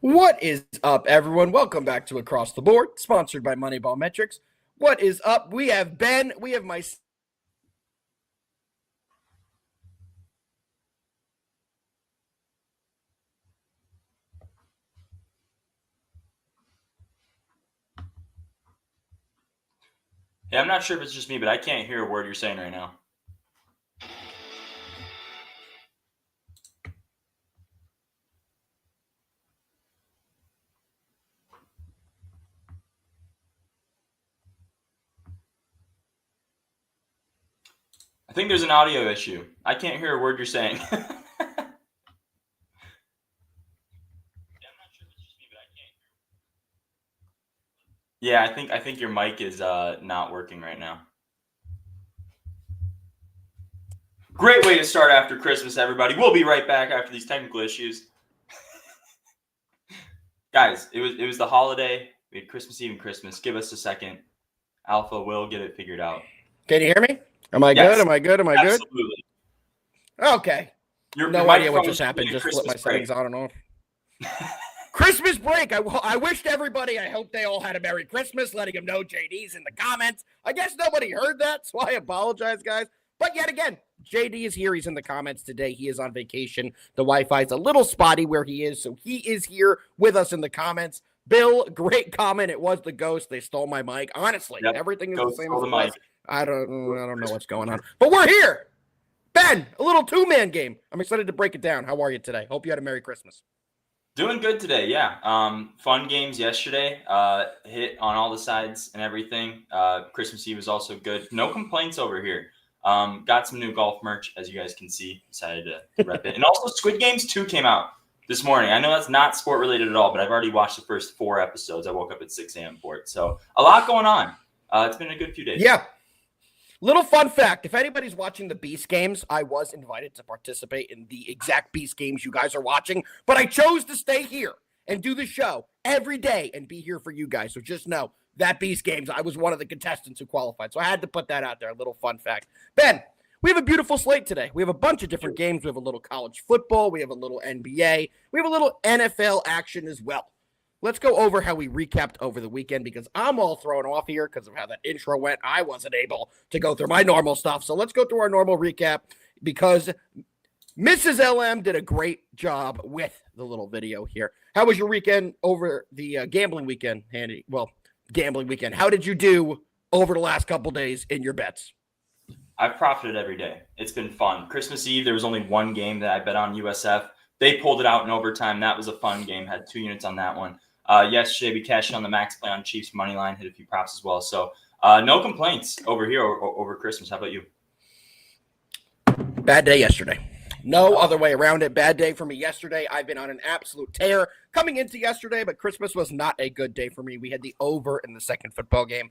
What is up, everyone? Welcome back to Across the Board, sponsored by MoneyBall Metrics. What is up? We have Ben. We have my. Yeah, I'm not sure if it's just me, but I can't hear a word you're saying right now. I think there's an audio issue. I can't hear a word you're saying. Yeah, I think your mic is not working right now. Great way to start after Christmas, everybody. We'll be right back after these technical issues. Guys, it was the holiday. We had Christmas Eve and Christmas. Give us a second. Alpha will get it figured out. Can you hear me? Am I Yes. good? Am I good? Am I Absolutely. good? Okay. No idea what just happened. Just flip my settings on and off. Christmas break. I wished everybody, I hope they all had a Merry Christmas, letting them know JD's in the comments. I guess nobody heard that, so I apologize, guys. But yet again, JD is here. He's in the comments today. He is on vacation. The Wi-Fi is a little spotty where he is, so he is here with us in the comments. Bill, great comment. It was the ghost. They stole my mic. Honestly, everything is the same as the mic. I don't know what's going on. But we're here. Ben, a little two-man game. I'm excited to break it down. How are you today? Hope you had a Merry Christmas. Doing good today, yeah. Fun games yesterday. Hit on all the sides and everything. Christmas Eve was also good. No complaints over here. Got some new golf merch, as you guys can see. Decided to rep it. And also Squid Games 2 came out this morning. I know that's not sport related at all, but I've already watched the first 4 episodes. I woke up at 6 a.m. for it. So a lot going on. It's been a good few days. Yeah. Little fun fact, if anybody's watching the Beast Games, I was invited to participate in the exact Beast Games you guys are watching, but I chose to stay here and do the show every day and be here for you guys. So just know that Beast Games, I was one of the contestants who qualified. So I had to put that out there, a little fun fact. Ben, we have a beautiful slate today. We have a bunch of different games. We have a little college football. We have a little NBA. We have a little NFL action as well. Let's go over how we recapped over the weekend because I'm all thrown off here because of how that intro went. I wasn't able to go through my normal stuff. So let's go through our normal recap because Mrs. LM did a great job with the little video here. How was your weekend over the gambling weekend, Handy? Well, gambling weekend. How did you do over the last couple days in your bets? I've profited every day. It's been fun. Christmas Eve, there was only one game that I bet on USF. They pulled it out in overtime. That was a fun game. Had 2 units on that one. Yesterday, we cashed in on the max play on Chiefs money line, hit a few props as well. So no complaints over here over Christmas. How about you? Bad day yesterday. No other way around it. Bad day for me yesterday. I've been on an absolute tear coming into yesterday, but Christmas was not a good day for me. We had the over in the second football game.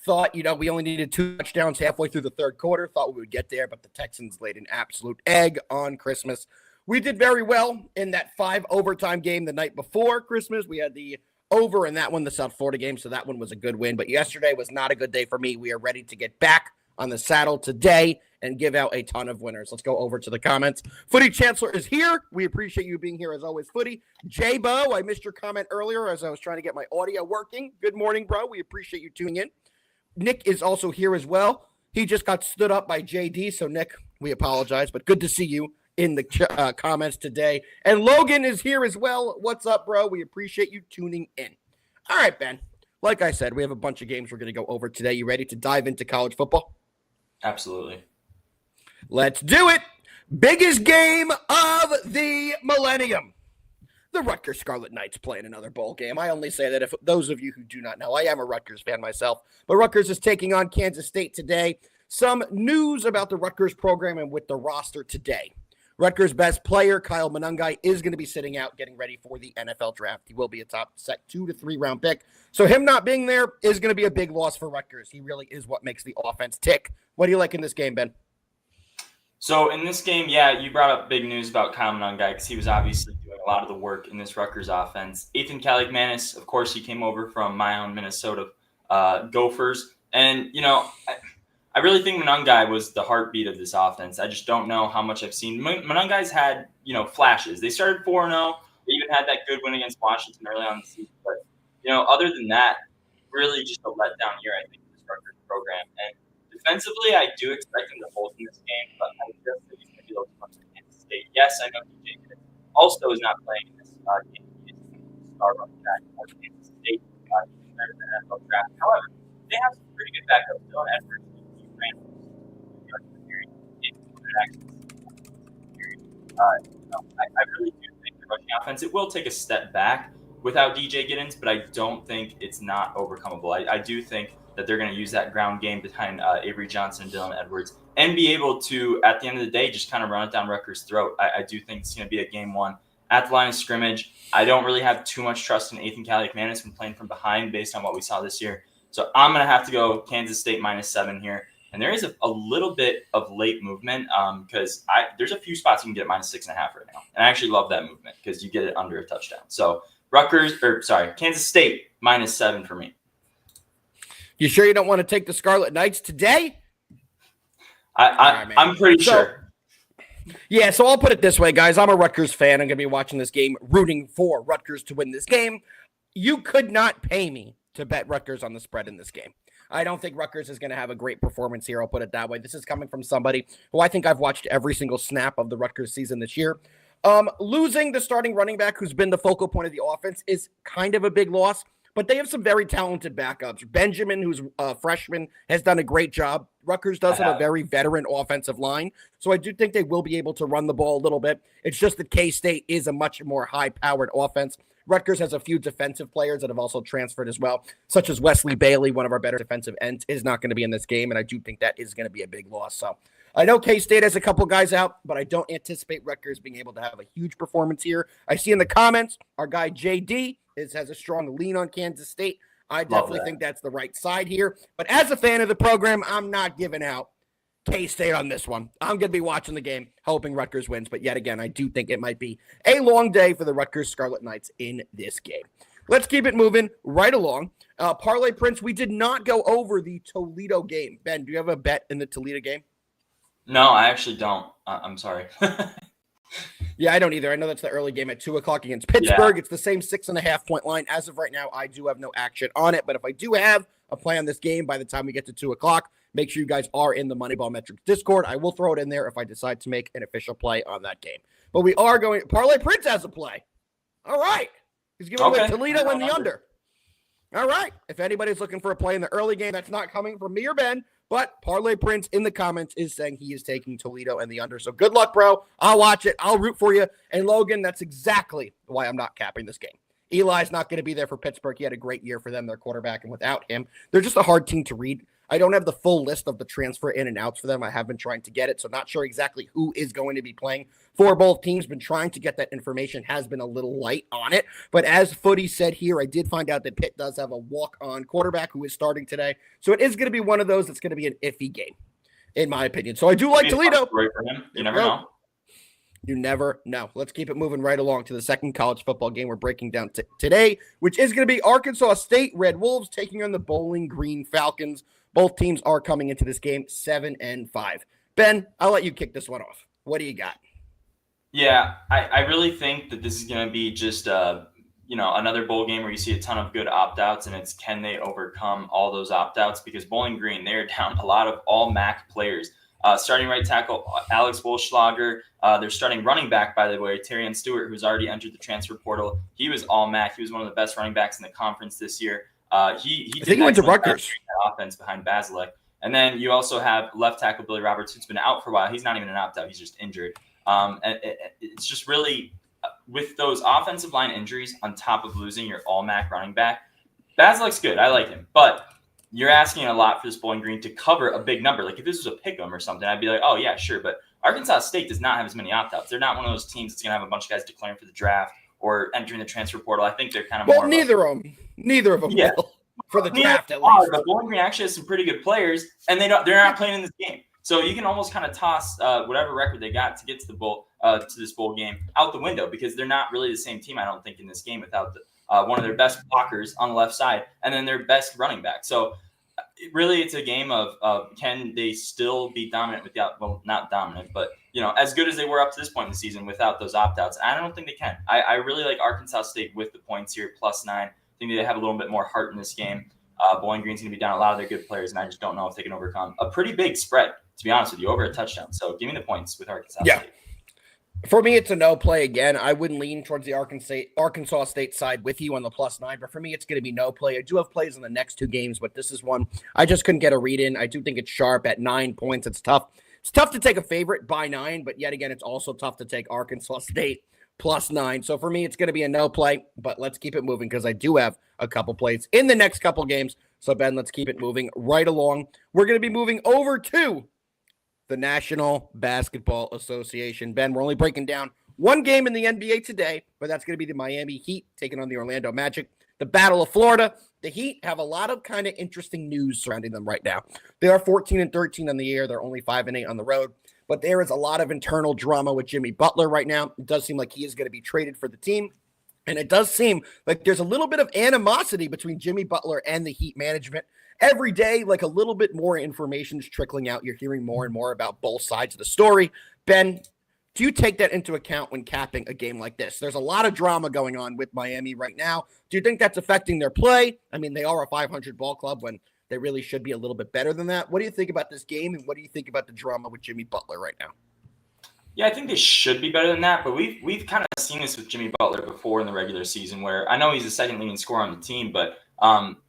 Thought, we only needed 2 touchdowns halfway through the third quarter. Thought we would get there, but the Texans laid an absolute egg on Christmas. We did very well in that 5 overtime game the night before Christmas. We had the over in that one, the South Florida game, so that one was a good win. But yesterday was not a good day for me. We are ready to get back on the saddle today and give out a ton of winners. Let's go over to the comments. Footy Chancellor is here. We appreciate you being here as always, Footy. J-Bo, I missed your comment earlier as I was trying to get my audio working. Good morning, bro. We appreciate you tuning in. Nick is also here as well. He just got stood up by JD, so Nick, we apologize, but good to see you in the comments today. And Logan is here as well. What's up, bro? We appreciate you tuning in. All right, Ben. Like I said, we have a bunch of games we're going to go over today. You ready to dive into college football? Absolutely. Let's do it. Biggest game of the millennium. The Rutgers Scarlet Knights playing another bowl game. I only say that if those of you who do not know, I am a Rutgers fan myself. But Rutgers is taking on Kansas State today. Some news about the Rutgers program and with the roster today. Rutgers' best player, Kyle Monangai, is going to be sitting out getting ready for the NFL draft. He will be a top 2 to 3 round pick. So him not being there is going to be a big loss for Rutgers. He really is what makes the offense tick. What do you like in this game, Ben? So in this game, yeah, you brought up big news about Kyle Monangai because he was obviously doing a lot of the work in this Rutgers offense. Ethan Kaligmanis, of course, he came over from my own Minnesota Gophers. And, I really think Monangai was the heartbeat of this offense. I just don't know how much I've seen. Monangai's had, flashes. They started 4-0. They even even had that good win against Washington early on in the season. But, other than that, really just a letdown year, I think, for this Rutgers program. And defensively, I do expect him to hold in this game, but I just think he's going to be able to punch at Kansas State. Yes, I know DJ also is not playing in this game. He is the star running back for Kansas State. He's better than NFL draft. However, they have some pretty good backups. Dylan Edwards, he ran I really do think the rushing offense, it will take a step back without DJ Giddens, but I don't think it's not overcomeable. I do think that they're going to use that ground game behind Avery Johnson and Dylan Edwards and be able to, at the end of the day, just kind of run it down Rutgers' throat. I do think it's going to be a game one at the line of scrimmage. I don't really have too much trust in Ethan Kaliakmanis from playing from behind based on what we saw this year. So I'm going to have to go Kansas State -7 here. And there is a little bit of late movement because there's a few spots you can get at -6.5 right now. And I actually love that movement because you get it under a touchdown. So Kansas State -7 for me. You sure you don't want to take the Scarlet Knights today? I'm pretty sure. Yeah, so I'll put it this way, guys. I'm a Rutgers fan. I'm going to be watching this game, rooting for Rutgers to win this game. You could not pay me to bet Rutgers on the spread in this game. I don't think Rutgers is going to have a great performance here. I'll put it that way. This is coming from somebody who I think I've watched every single snap of the Rutgers season this year. Losing the starting running back who's been the focal point of the offense is kind of a big loss, but they have some very talented backups. Benjamin, who's a freshman, has done a great job. Rutgers does have a very veteran offensive line, so I do think they will be able to run the ball a little bit. It's just that K-State is a much more high-powered offense. Rutgers has a few defensive players that have also transferred as well, such as Wesley Bailey, one of our better defensive ends, is not going to be in this game, and I do think that is going to be a big loss. So I know K-State has a couple guys out, but I don't anticipate Rutgers being able to have a huge performance here. I see in the comments, our guy JD has a strong lean on Kansas State. I definitely think that's the right side here. But as a fan of the program, I'm not giving out K-State on this one. I'm going to be watching the game, hoping Rutgers wins. But yet again, I do think it might be a long day for the Rutgers Scarlet Knights in this game. Let's keep it moving right along. Parlay Prince, we did not go over the Toledo game. Ben, do you have a bet in the Toledo game? No, I actually don't. I'm sorry. Yeah, I don't either. I know that's the early game at 2 o'clock against Pittsburgh. Yeah. It's the same 6.5-point line. As of right now, I do have no action on it. But if I do have a play on this game by the time we get to 2 o'clock, make sure you guys are in the Moneyball Metrics Discord. I will throw it in there if I decide to make an official play on that game. But we are going – Parlay Prince has a play. All right. He's giving away Toledo and the under. All right. If anybody's looking for a play in the early game, that's not coming from me or Ben. But Parlay Prince in the comments is saying he is taking Toledo and the under. So good luck, bro. I'll watch it. I'll root for you. And Logan, that's exactly why I'm not capping this game. Eli's not going to be there for Pittsburgh. He had a great year for them, their quarterback. And without him, they're just a hard team to read. I don't have the full list of the transfer in and outs for them. I have been trying to get it, so not sure exactly who is going to be playing for both teams. Been trying to get that information, has been a little light on it. But as Footy said here, I did find out that Pitt does have a walk-on quarterback who is starting today. So it is going to be one of those that's going to be an iffy game, in my opinion. So I do like Toledo. For him. You never know. You never know. Let's keep it moving right along to the second college football game we're breaking down today, which is going to be Arkansas State Red Wolves taking on the Bowling Green Falcons. Both teams are coming into this game 7-5. Ben, I'll let you kick this one off. What do you got? Yeah, I really think that this is going to be just another bowl game where you see a ton of good opt-outs, and it's can they overcome all those opt-outs? Because Bowling Green, they're down a lot of all MAC players. Starting right tackle, Alex Wolschlager. They're starting running back, by the way, Terrion Stewart, who's already entered the transfer portal. He was all MAC. He was one of the best running backs in the conference this year. He went to Rutgers. Offense behind Basilek. And then you also have left tackle Billy Roberts, who's been out for a while. He's not even an opt-out. He's just injured. And it's just really with those offensive line injuries on top of losing your all-MAC running back, Basilek's good. I like him. But you're asking a lot for this Bowling Green to cover a big number. Like if this was a pick 'em or something, I'd be like, oh, yeah, sure. But Arkansas State does not have as many opt-outs. They're not one of those teams that's going to have a bunch of guys declaring for the draft or entering the transfer portal. I think they're kind of more neither of them yeah. will. For the draft, at least. But Bowling Green actually has some pretty good players, and they're not playing in this game. So you can almost kind of toss whatever record they got to get to the bowl to this bowl game out the window because they're not really the same team. I don't think in this game without one of their best blockers on the left side and then their best running back. So really, it's a game of can they still be dominant not dominant, but as good as they were up to this point in the season without those opt-outs. I don't think they can. I really like Arkansas State with the points here, +9. I think they have a little bit more heart in this game. Bowling Green's going to be down a lot of their good players, and I just don't know if they can overcome a pretty big spread, to be honest with you, over a touchdown. So give me the points with Arkansas State. For me, it's a no play again. I wouldn't lean towards the Arkansas State side with you on the +9, but for me, it's going to be no play. I do have plays in the next 2 games, but this is one I just couldn't get a read in. I do think it's sharp at 9 points. It's tough. It's tough to take a favorite by 9, but yet again, it's also tough to take Arkansas State +9. So for me, it's going to be a no play, but let's keep it moving because I do have a couple plays in the next couple games. So Ben, let's keep it moving right along. We're going to be moving over to the National Basketball Association. Ben, we're only breaking down one game in the NBA today, but that's going to be the Miami Heat taking on the Orlando Magic. The Battle of Florida. The Heat have a lot of kind of interesting news surrounding them right now. They are 14-13 on the year. They're only 5-8 on the road, but there is a lot of internal drama with Jimmy Butler right now. It does seem like he is going to be traded for the team. And it does seem like there's a little bit of animosity between Jimmy Butler and the Heat management. Every day, like a little bit more information is trickling out. You're hearing more and more about both sides of the story. Ben, do you take that into account when capping a game like this? There's a lot of drama going on with Miami right now. Do you think that's affecting their play? I mean, they are a 500 ball club when they really should be a little bit better than that. What do you think about this game, and what do you think about the drama with Jimmy Butler right now? Yeah, I think they should be better than that, but we've kind of seen this with Jimmy Butler before in the regular season, where I know he's the second leading scorer on the team, but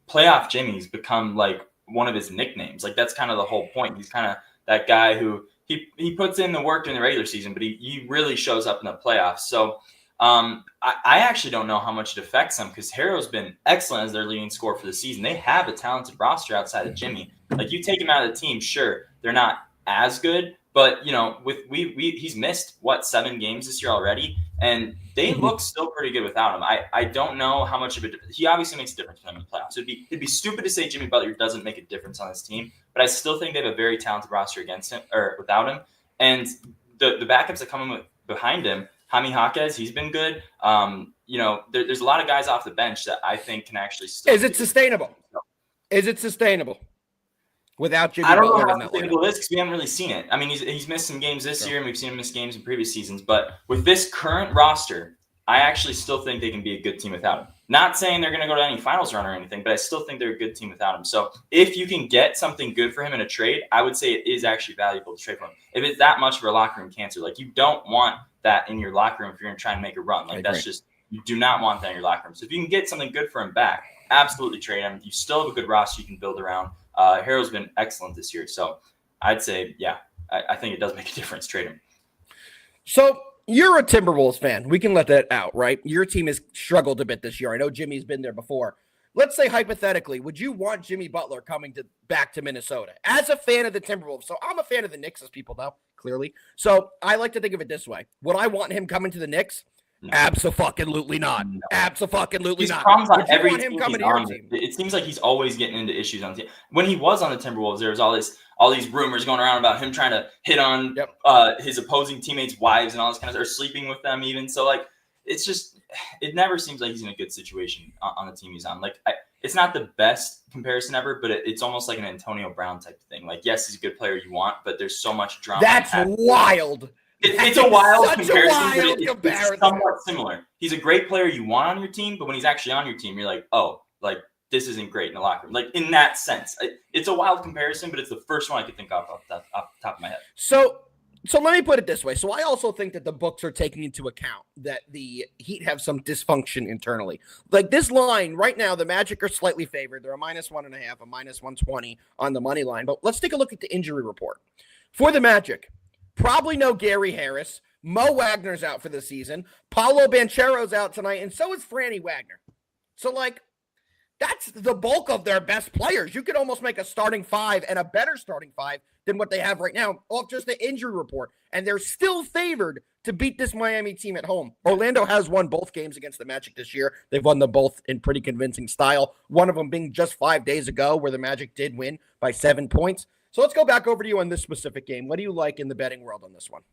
playoff Jimmy's become like one of his nicknames. Like that's kind of the whole point. He's kind of that guy who he puts in the work during the regular season, but he really shows up in the playoffs. So I actually don't know how much it affects them because Harrow's been excellent as their leading scorer for the season. They have a talented roster outside of Jimmy. Like you take him out of the team, sure, they're not as good. But, with he's missed, 7 games this year already, and they look still pretty good without him. I don't know how much of it – he obviously makes a difference for them in the playoffs. It'd be stupid to say Jimmy Butler doesn't make a difference on this team, but I still think they have a very talented roster against him or without him. And the backups that come in behind him, Jaime Jaquez, he's been good. There's a lot of guys off the bench that I think can actually still – Is it sustainable? Is it sustainable? Without Jimmy I don't Butler know in how that sustainable it is because we haven't really seen it. I mean, he's missed some games this year, and we've seen him miss games in previous seasons. But with this current roster, I actually still think they can be a good team without him. Not saying they're going to go to any finals run or anything, but I still think they're a good team without him. So if you can get something good for him in a trade, I would say it is actually valuable to trade for him. If it's that much of a locker room cancer, like you don't want that in your locker room if you're going to try and make a run. Like that's just you do not want that in your locker room. So if you can get something good for him back, absolutely trade him. You still have a good roster you can build around. Harrow's been excellent this year. So I'd say, I think it does make a difference. Trade him. So you're a Timberwolves fan. We can let that out, right? Your team has struggled a bit this year. I know Jimmy's been there before. Let's say hypothetically, would you want Jimmy Butler coming back to Minnesota as a fan of the Timberwolves? So I'm a fan of the Knicks, as people know, clearly. So I like to think of it this way. Would I want him coming to the Knicks? No. Abso-fucking-lutely not. No. Abso-fucking-lutely not. Problems on every team he's on. It seems like he's always getting into issues on the team. When he was on the Timberwolves, there was all these rumors going around about him trying to hit on his opposing teammates' wives and all this kind of stuff, or sleeping with them even. So, like, it's just – it never seems like he's in a good situation on the team he's on. Like, it's not the best comparison ever, but it's almost like an Antonio Brown type of thing. Like, yes, he's a good player you want, but there's so much drama. That's wild. It's a wild comparison, but it's somewhat similar. He's a great player you want on your team, but when he's actually on your team, you're like, oh, like this isn't great in the locker room. Like in that sense, it's a wild comparison, but it's the first one I could think of off the top of my head. So let me put it this way. So I also think that the books are taking into account that the Heat have some dysfunction internally. Like this line right now, the Magic are slightly favored. They're a -1.5, a -120 on the money line. But let's take a look at the injury report for the Magic. Probably no Gary Harris. Mo Wagner's out for the season. Paolo Banchero's out tonight, and so is Franny Wagner. So, like, that's the bulk of their best players. You could almost make a starting 5 and a better starting 5 than what they have right now off just the injury report. And they're still favored to beat this Miami team at home. Orlando has won both games against the Magic this year. They've won them both in pretty convincing style. One of them being just 5 days ago where the Magic did win by 7 points. So let's go back over to you on this specific game. What do you like in the betting world on this one?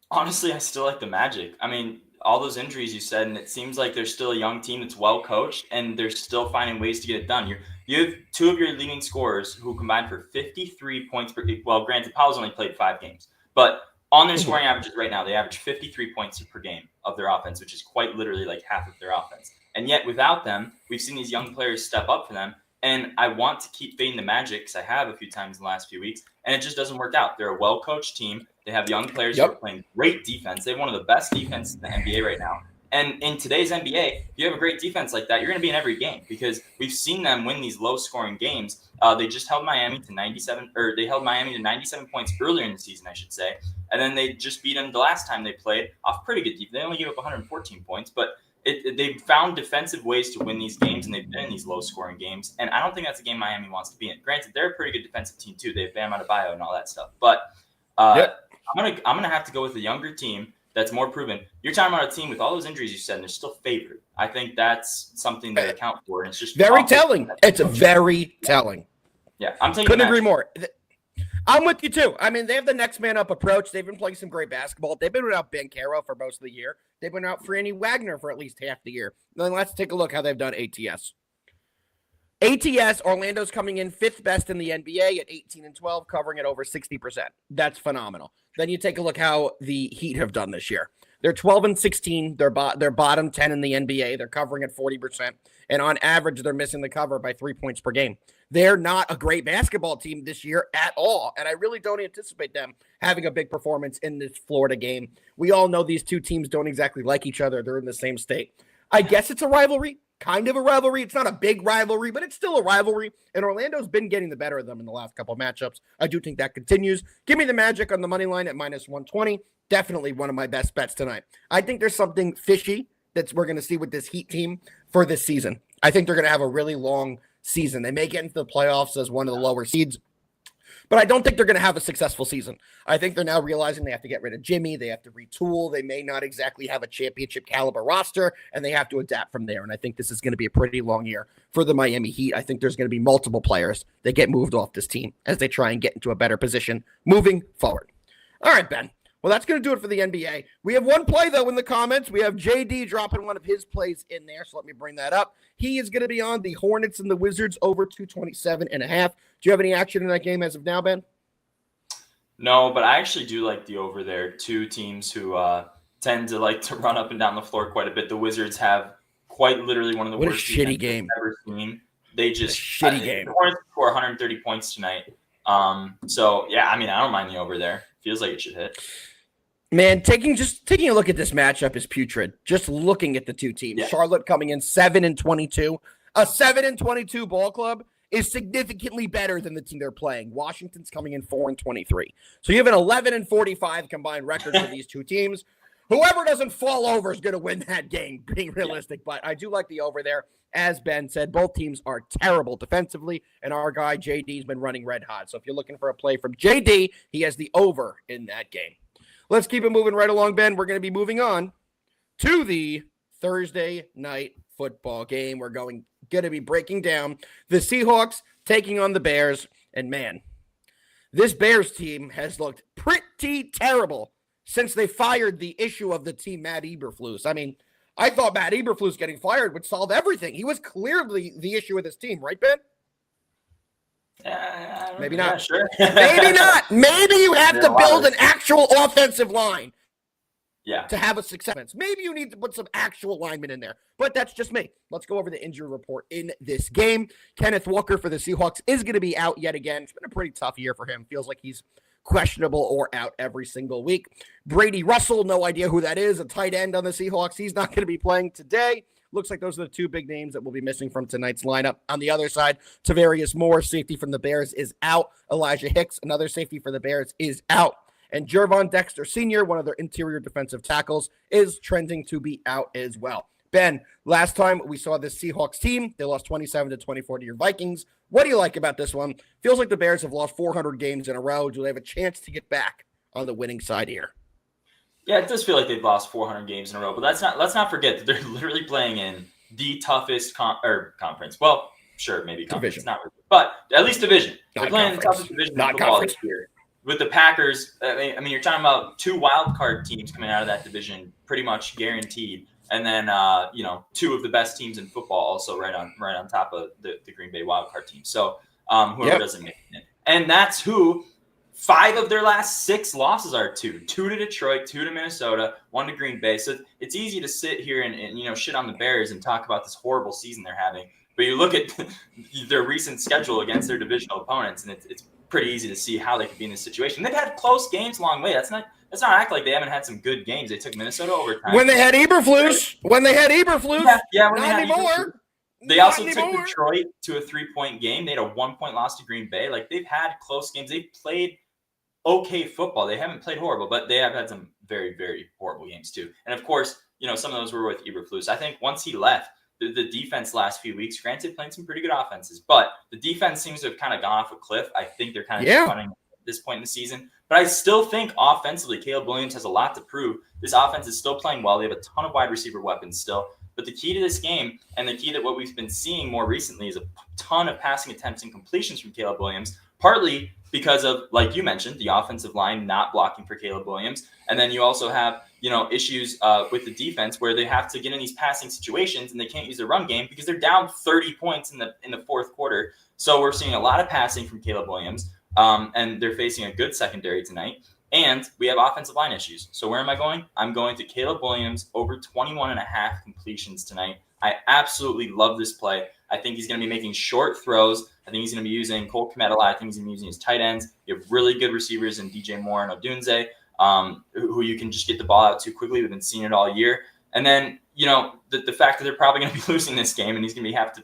Honestly, I still like the Magic. I mean, all those injuries you said, and it seems like they're still a young team that's well coached, and they're still finding ways to get it done. You have 2 of your leading scorers who combined for 53 points per – well, granted, Paolo's only played 5 games. But On their scoring averages right now, they average 53 points per game of their offense, which is quite literally like half of their offense. And yet without them, we've seen these young players step up for them. And I want to keep fading the Magic because I have a few times in the last few weeks, and it just doesn't work out. They're a well-coached team. They have young players who are playing great defense. They have one of the best defenses in the NBA right now. And in today's NBA, if you have a great defense like that, you're going to be in every game because we've seen them win these low-scoring games. They just held Miami to 97 points earlier in the season, I should say. And then they just beat them the last time they played off pretty good defense. They only gave up 114 points, but they've found defensive ways to win these games, and they've been in these low-scoring games. And I don't think that's a game Miami wants to be in. Granted, they're a pretty good defensive team too. They have Bam Adebayo and all that stuff. But I'm gonna have to go with a younger team that's more proven. You're talking about a team with all those injuries you said, and they're still favored. I think that's something to account for. And it's just very telling. It's very telling. Yeah, I'm taking. Couldn't agree more. I'm with you too. I mean, they have the next man up approach. They've been playing some great basketball. They've been without Ben Caro for most of the year. They've been out Franny Wagner for at least half the year. Then let's take a look how they've done ATS. Orlando's coming in 5th best in the NBA at 18-12, covering at over 60%. That's phenomenal. Then you take a look how the Heat have done this year. They're 12-16. They're bottom 10 in the NBA. They're covering at 40%. And on average, they're missing the cover by 3 points per game. They're not a great basketball team this year at all. And I really don't anticipate them having a big performance in this Florida game. We all know these two teams don't exactly like each other. They're in the same state. I guess it's a rivalry. Kind of a rivalry. It's not a big rivalry, but it's still a rivalry. And Orlando's been getting the better of them in the last couple of matchups. I do think that continues. Give me the Magic on the money line at -120. Definitely one of my best bets tonight. I think there's something fishy that we're going to see with this Heat team for this season. I think they're going to have a really long season. They may get into the playoffs as one of the lower seeds, but I don't think they're going to have a successful season. I think they're now realizing they have to get rid of Jimmy. They have to retool. They may not exactly have a championship caliber roster, and they have to adapt from there. And I think this is going to be a pretty long year for the Miami Heat. I think there's going to be multiple players that get moved off this team as they try and get into a better position moving forward. All right, Ben. Well, that's going to do it for the NBA. We have one play, though, in the comments. We have JD dropping one of his plays in there, so let me bring that up. He is going to be on the Hornets and the Wizards over 227.5. Do you have any action in that game as of now, Ben? No, but I actually do like the over there. Two teams who tend to like to run up and down the floor quite a bit. The Wizards have quite literally one of the worst shitty game I've ever seen. They just shitty game. The Hornets score 130 points tonight. So yeah, I mean, I don't mind the over there. Feels like it should hit. Man, taking a look at this matchup is putrid. Just looking at the two teams. Yeah. Charlotte coming in 7-22. A 7-22 ball club is significantly better than the team they're playing. Washington's coming in 4-23. So you have an 11-45 combined record for these two teams. Whoever doesn't fall over is going to win that game, being realistic. But I do like the over there. As Ben said, both teams are terrible defensively, and our guy JD's been running red hot. So if you're looking for a play from JD, he has the over in that game. Let's keep it moving right along, Ben. We're going to be moving on to the Thursday night football game. We're going to be breaking down the Seahawks taking on the Bears. And, man, this Bears team has looked pretty terrible since they fired the issue of the team, Matt Eberflus. I mean, I thought Matt Eberflus getting fired would solve everything. He was clearly the issue with this team, right, Ben? Maybe not. Yeah, sure. Maybe not. Maybe you have to build an actual offensive line to have a success. Maybe you need to put some actual linemen in there. But that's just me. Let's go over the injury report in this game. Kenneth Walker for the Seahawks is going to be out yet again. It's been a pretty tough year for him. Feels like he's questionable or out every single week. Brady Russell, no idea who that is, a tight end on the Seahawks. He's not going to be playing today. Looks like those are the two big names that will be missing from tonight's lineup. On the other side, Tavarius Moore, safety from the Bears, is out. Elijah Hicks, another safety for the Bears, is out. And Jervon Dexter Sr., one of their interior defensive tackles, is trending to be out as well. Ben, last time we saw this Seahawks team, they lost 27-24 to your Vikings. What do you like about this one? Feels like the Bears have lost 400 games in a row. Do they have a chance to get back on the winning side here? Yeah, it does feel like they've lost 400 games in a row, but let's not forget that they're literally playing in the toughest conference. Well, sure, maybe conference, division. Not really, but at least division. They're playing in the toughest division of football this year. With the Packers, I mean, you're talking about two wild card teams coming out of that division, pretty much guaranteed, and then two of the best teams in football also right on top of the Green Bay wild card team. So whoever doesn't make it in, and that's who 5 of their last 6 losses are 2 to Detroit, 2 to Minnesota, 1 to Green Bay. So it's easy to sit here and shit on the Bears and talk about this horrible season they're having. But you look at their recent schedule against their divisional opponents, and it's pretty easy to see how they could be in this situation. They've had close games along the way. Let's not act like they haven't had some good games. They took Minnesota overtime. When they had Eberflus. Yeah, not anymore. They also took Detroit to a 3-point game. They had a 1-point loss to Green Bay. Like, they've had close games. They've played okay football. They haven't played horrible, but they have had some very, very horrible games too. And of course, some of those were with Eberflus. I think once he left, the defense last few weeks, granted, playing some pretty good offenses, but the defense seems to have kind of gone off a cliff. I think they're kind of running at this point in the season. But I still think offensively, Caleb Williams has a lot to prove. This offense is still playing well. They have a ton of wide receiver weapons still. But the key to this game, and the key to what we've been seeing more recently, is a ton of passing attempts and completions from Caleb Williams, partly because of, like you mentioned, the offensive line not blocking for Caleb Williams. And then you also have, issues with the defense where they have to get in these passing situations and they can't use their run game because they're down 30 points in the fourth quarter. So we're seeing a lot of passing from Caleb Williams, and they're facing a good secondary tonight. And we have offensive line issues. So where am I going? I'm going to Caleb Williams over 21.5 completions tonight. I absolutely love this play. I think he's going to be making short throws. I think he's going to be using Cole Kmet a lot. I think he's going to be using his tight ends. You have really good receivers in DJ Moore and Odunze, who you can just get the ball out to quickly. We've been seeing it all year. And then, the fact that they're probably going to be losing this game and he's going to have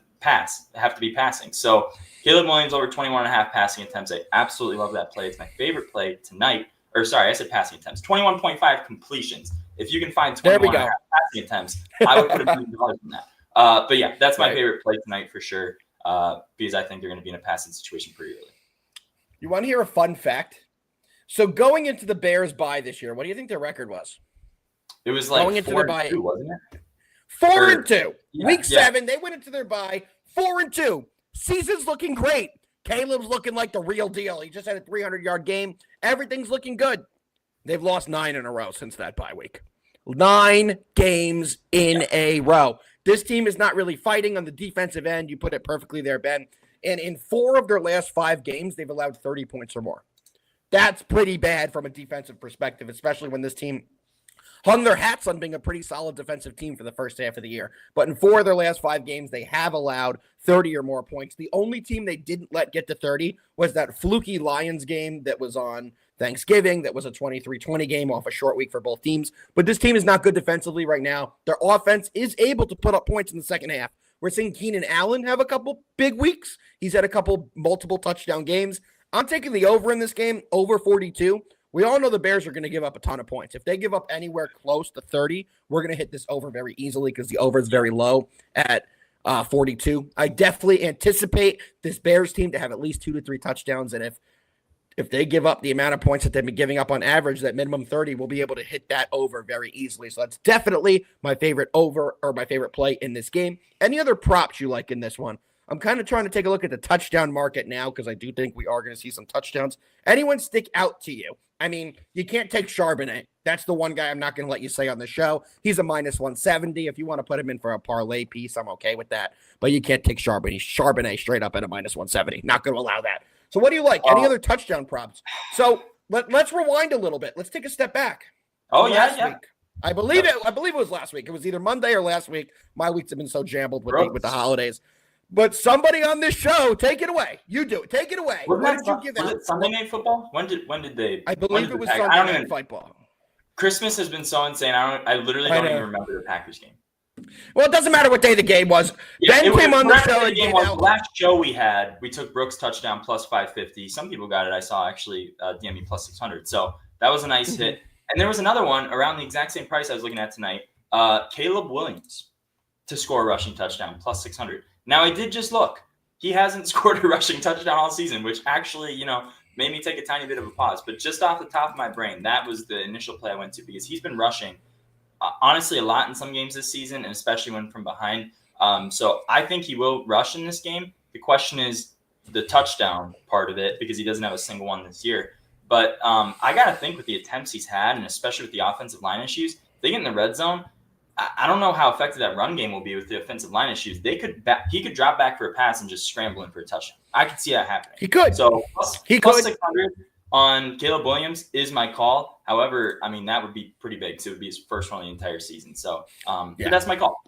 to be passing. So Caleb Williams over 21.5 passing attempts. I absolutely love that play. It's my favorite play tonight. Or sorry, I said passing attempts. 21.5 completions. If you can find 21.5 passing attempts, I would put $1 million in that. But yeah, that's my favorite play tonight for sure, because I think they're going to be in a passing situation pretty early. You want to hear a fun fact? So going into the Bears bye this year, what do you think their record was? It was like going into 4-2, wasn't it? 4-2. Week 7, they went into their bye 4-2. Season's looking great. Caleb's looking like the real deal. He just had a 300-yard game. Everything's looking good. They've lost 9 in a row since that bye week. 9 games in a row. This team is not really fighting on the defensive end. You put it perfectly there, Ben. And in 4 of their last 5 games, they've allowed 30 points or more. That's pretty bad from a defensive perspective, especially when this team hung their hats on being a pretty solid defensive team for the first half of the year. But in 4 of their last 5 games, they have allowed 30 or more points. The only team they didn't let get to 30 was that fluky Lions game that was on Thanksgiving. That was a 23-20 game off a short week for both teams. But this team is not good defensively right now. Their offense is able to put up points in the second half. We're seeing Keenan Allen have a couple big weeks. He's had a couple multiple touchdown games. I'm taking the over in this game, over 42. We all know the Bears are going to give up a ton of points. If they give up anywhere close to 30, we're going to hit this over very easily because the over is very low at 42. I definitely anticipate this Bears team to have at least 2 to 3 touchdowns. And if they give up the amount of points that they've been giving up on average, that minimum 30, we'll be able to hit that over very easily. So that's definitely my favorite over or my favorite play in this game. Any other props you like in this one? I'm kind of trying to take a look at the touchdown market now because I do think we are going to see some touchdowns. Anyone stick out to you? I mean, you can't take Charbonnet. That's the one guy I'm not going to let you say on the show. He's a minus 170. If you want to put him in for a parlay piece, I'm okay with that. But you can't take Charbonnet straight up at a minus 170. Not going to allow that. So what do you like? Any other touchdown props? So let's rewind a little bit. Let's take a step back. Oh, yeah. Week. I believe it was last week. It was either Monday or last week. My weeks have been so jambled with the holidays. But somebody on this show, take it away. You do it. Take it away. What did you give out? Was it Sunday Night Football? When did they? I believe it was Sunday Night Football. Christmas has been so insane. I literally don't even remember the Packers game. Well, it doesn't matter what day the game was. Ben came on the show and gave out. Last show we took Brooks touchdown plus 550. Some people got it. I saw actually DME plus 600. So that was a nice hit. And there was another one around the exact same price I was looking at tonight. Caleb Williams to score a rushing touchdown plus 600. Now, I did just look. He hasn't scored a rushing touchdown all season, which actually, made me take a tiny bit of a pause. But just off the top of my brain, that was the initial play I went to because he's been rushing, honestly, a lot in some games this season, and especially when from behind. So I think he will rush in this game. The question is the touchdown part of it because he doesn't have a single one this year. But I got to think with the attempts he's had, and especially with the offensive line issues, they get in the red zone. I don't know how effective that run game will be with the offensive line issues. He could drop back for a pass and just scramble in for a touchdown. I could see that happening. He could. So plus 600 on Caleb Williams is my call. However, I mean, that would be pretty big because it would be his first one of the entire season. So but that's my call.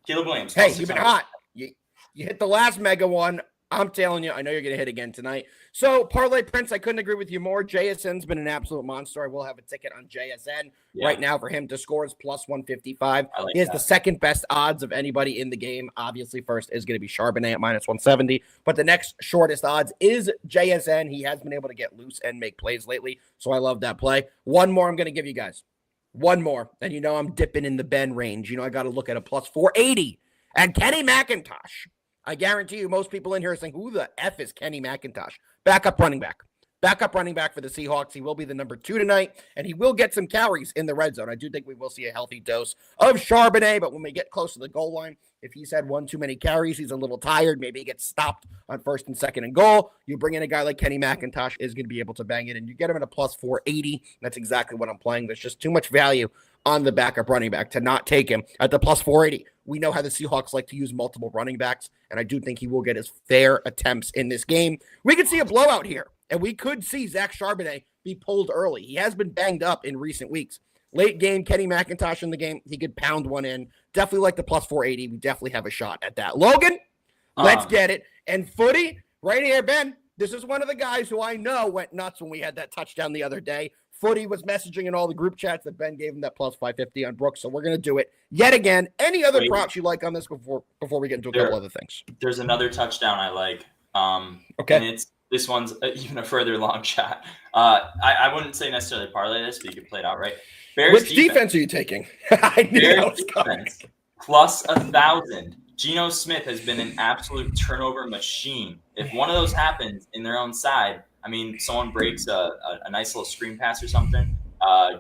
Caleb Williams. Hey, you've been hot. You hit the last mega one. I'm telling you, I know you're going to hit again tonight. So, Parlay Prince, I couldn't agree with you more. JSN's been an absolute monster. I will have a ticket on JSN right now for him to score is plus 155. He has the second best odds of anybody in the game. Obviously, first is going to be Charbonnet at minus 170. But the next shortest odds is JSN. He has been able to get loose and make plays lately. So, I love that play. One more I'm going to give you guys. One more. And you know I'm dipping in the Ben range. You know I got to look at a plus 480. And Kenny McIntosh. I guarantee you most people in here are saying, who the F is Kenny McIntosh? Backup running back. Backup running back for the Seahawks. He will be the number 2 tonight, and he will get some carries in the red zone. I do think we will see a healthy dose of Charbonnet, but when we get close to the goal line, if he's had one too many carries, he's a little tired. Maybe he gets stopped on 1st and 2nd and goal. You bring in a guy like Kenny McIntosh is going to be able to bang it, and you get him at a plus 480. That's exactly what I'm playing. There's just too much value on the backup running back to not take him at the plus 480. We know how the Seahawks like to use multiple running backs, and I do think he will get his fair attempts in this game. We could see a blowout here, and we could see Zach Charbonnet be pulled early. He has been banged up in recent weeks. Late game, Kenny McIntosh in the game, he could pound one in. Definitely like the plus 480. We definitely have a shot at that. Logan, let's get it. And Footy, right here, Ben, this is one of the guys who I know went nuts when we had that touchdown the other day. Footy was messaging in all the group chats that Ben gave him that plus 550 on Brooks, so we're going to do it yet again. Any other props you like on this before we get into a couple other things? There's another touchdown I like. Okay. And this one's even a further long shot. I wouldn't say necessarily parlay this, but you can play it out right. Which defense are you taking? I knew Bears defense plus 1,000. Geno Smith has been an absolute turnover machine. If one of those happens in their own side, I mean, someone breaks a nice little screen pass or something,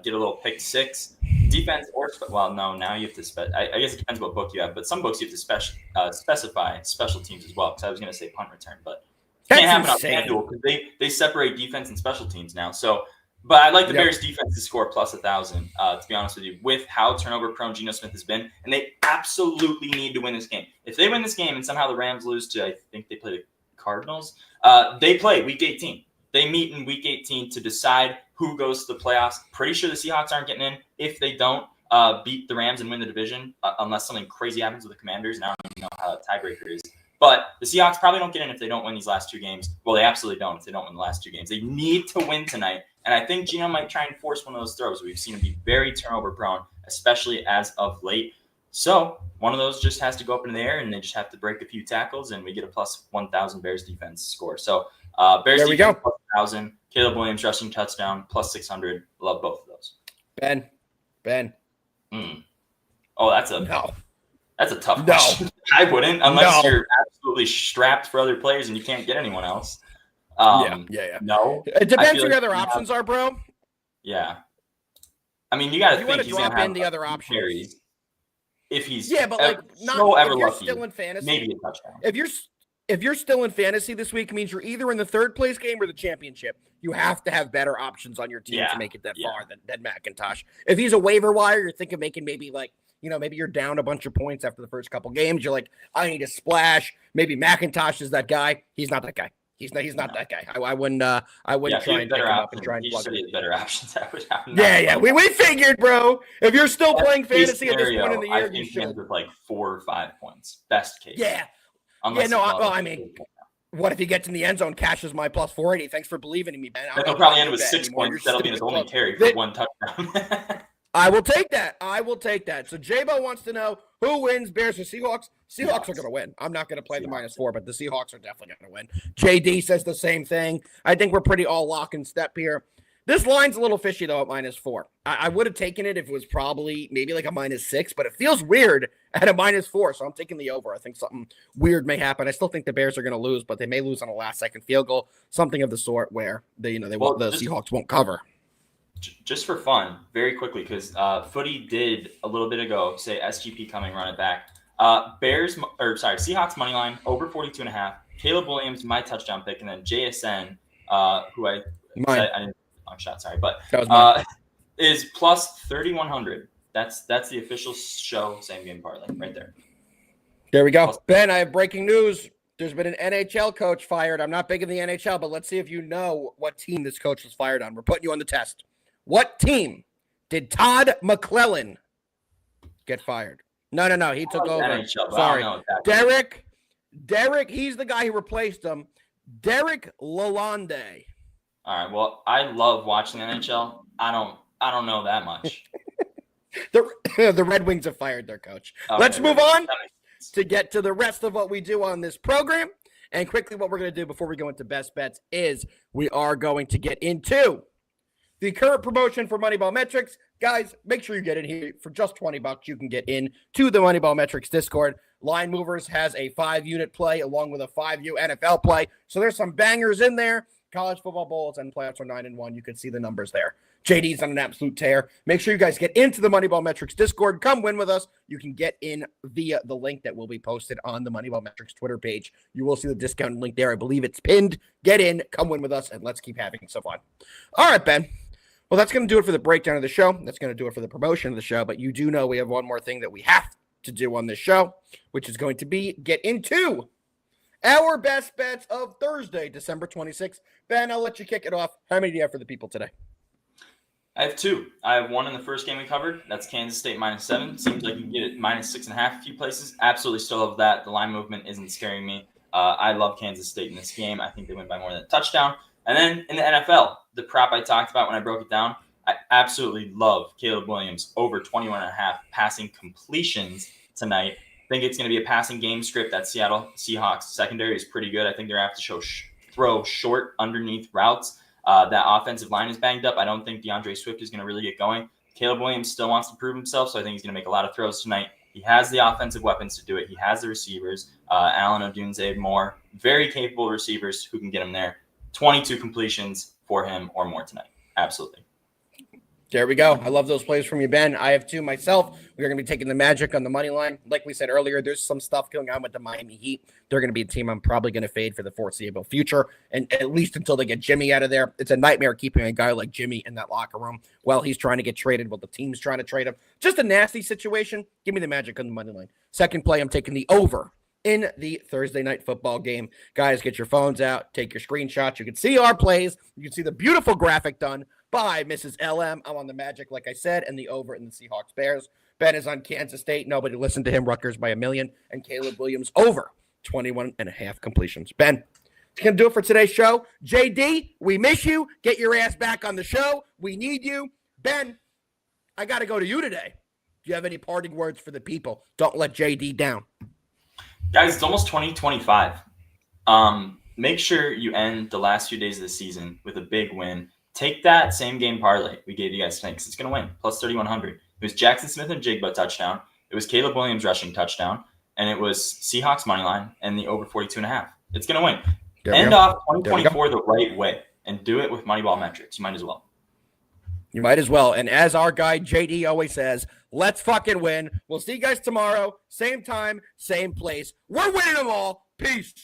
get a little pick six. Defense no, now you have to I guess it depends what book you have, but some books you have to specify special teams as well. Because I was going to say punt return, but it can't happen on FanDuel because they separate defense and special teams now. So, but I like the Bears defense to score plus 1,000. To be honest with you, with how turnover prone Geno Smith has been, and they absolutely need to win this game. If they win this game and somehow the Rams lose to, I think they play the Cardinals, they play Week 18. They meet in Week 18 to decide who goes to the playoffs. Pretty sure the Seahawks aren't getting in if they don't beat the Rams and win the division, unless something crazy happens with the Commanders. And I don't even know how that tiebreaker is. But the Seahawks probably don't get in if they don't win these last 2 games. Well, they absolutely don't if they don't win the last 2 games. They need to win tonight. And I think Geno might try and force one of those throws. We've seen him be very turnover prone, especially as of late. So one of those just has to go up in the air, and they just have to break a few tackles, and we get a plus 1,000 Bears defense score. So Bears there we defense go. plus 1,000. Caleb Williams rushing touchdown plus 600. Love both of those. Ben. Oh, that's a tough question. I wouldn't unless you're absolutely strapped for other players and you can't get anyone else. No. It depends who your other options are, bro. Yeah. I mean, you got to think want to he's going to drop have in the other options. Carries. If he's but like so ever if you're lucky, still in fantasy, maybe a touchdown. If you're still in fantasy this week, it means you're either in the third place game or the championship. You have to have better options on your team to make it that far than McIntosh. If he's a waiver wire, you're thinking making maybe like, maybe you're down a bunch of points after the first couple games. You're like, I need a splash. Maybe McIntosh is that guy. He's not that guy. He's not that guy. I wouldn't try and pick him up and try and plug him. Better options. We figured, bro. If you're still playing fantasy at this point in the year, I think he ends with like 4 or 5 points. Best case. Yeah. What if he gets in the end zone, cashes my plus 480? Thanks for believing in me, Ben. He'll probably end with 6 points. That'll be his only carry for 1 touchdown. I will take that. So J-Bo wants to know who wins, Bears or Seahawks? Seahawks are going to win. I'm not going to play the -4, but the Seahawks are definitely going to win. JD says the same thing. I think we're pretty all lock and step here. This line's a little fishy, though, at -4. I would have taken it if it was probably maybe like a -6, but it feels weird at a -4, so I'm taking the over. I think something weird may happen. I still think the Bears are going to lose, but they may lose on a last-second field goal, something of the sort where the Seahawks won't cover. Just for fun, very quickly, because Footy did a little bit ago say SGP coming, run it back. Seahawks money line over 42.5. Caleb Williams, my touchdown pick, and then JSN, who I didn't long shot, sorry, but is plus 3,100. That's the official show same game parlay right there. There we go. Ben, I have breaking news. There's been an NHL coach fired. I'm not big in the NHL, but let's see if you know what team this coach was fired on. We're putting you on the test. What team did Todd McClellan get fired? No. He took over. NHL, Sorry. Derek, he's the guy who replaced him. Derek Lalonde. All right. Well, I love watching the NHL. I don't know that much. The Red Wings have fired their coach. Okay, let's move on to get to the rest of what we do on this program. And quickly, what we're going to do before we go into best bets is we are going to get into the current promotion for MoneyBall Metrics. Guys, make sure you get in here. For just $20, you can get in to the MoneyBall Metrics Discord. Line Movers has a 5-unit play along with a 5U NFL play. So there's some bangers in there. College football bowls and playoffs are 9-1. You can see the numbers there. JD's on an absolute tear. Make sure you guys get into the Moneyball Metrics Discord. Come win with us. You can get in via the link that will be posted on the Moneyball Metrics Twitter page. You will see the discount link there. I believe it's pinned. Get in, come win with us, and let's keep having some fun. All right, Ben. Well, that's going to do it for the breakdown of the show. That's going to do it for the promotion of the show. But you do know we have one more thing that we have to do on this show, which is going to be get into our best bets of Thursday, December 26th. Ben, I'll let you kick it off. How many do you have for the people today? I have 2. I have 1 in the first game we covered. That's Kansas State -7. Seems like you can get it -6.5 a few places. Absolutely still love that. The line movement isn't scaring me. I love Kansas State in this game. I think they win by more than a touchdown. And then in the NFL, the prop I talked about when I broke it down, I absolutely love Caleb Williams over 21.5 passing completions tonight. I think it's going to be a passing game script. That Seattle Seahawks secondary is pretty good. I think they're going to have to throw short underneath routes. That offensive line is banged up. I don't think DeAndre Swift is going to really get going. Caleb Williams still wants to prove himself, so I think he's going to make a lot of throws tonight. He has the offensive weapons to do it. He has the receivers. Allen Odunze, more very capable receivers who can get him there. 22 completions for him or more tonight. Absolutely. There we go. I love those plays from you, Ben. I have 2 myself. We're going to be taking the Magic on the money line. Like we said earlier, there's some stuff going on with the Miami Heat. They're going to be a team I'm probably going to fade for the foreseeable future, and at least until they get Jimmy out of there. It's a nightmare keeping a guy like Jimmy in that locker room while he's trying to get traded, while the team's trying to trade him. Just a nasty situation. Give me the Magic on the money line. Second play, I'm taking the over in the Thursday night football game. Guys, get your phones out. Take your screenshots. You can see our plays. You can see the beautiful graphic done by Mrs. LM. I'm on the Magic, like I said, and the over in the Seahawks Bears. Ben is on Kansas State. Nobody listened to him. Rutgers by 1,000,000. And Caleb Williams over 21.5 completions. Ben, it's going to do it for today's show. JD, we miss you. Get your ass back on the show. We need you. Ben, I got to go to you today. Do you have any parting words for the people? Don't let JD down. Guys, it's almost 2025. Make sure you end the last few days of the season with a big win. Take that same game parlay we gave you guys tonight because it's going to win, plus 3,100. It was Jackson Smith and Jigba touchdown. It was Caleb Williams rushing touchdown. And it was Seahawks money line and the over 42.5. It's going to win. End off 2024 the right way and do it with Moneyball Metrics. You might as well. You might as well. And as our guy JD always says, let's fucking win. We'll see you guys tomorrow. Same time, same place. We're winning them all. Peace.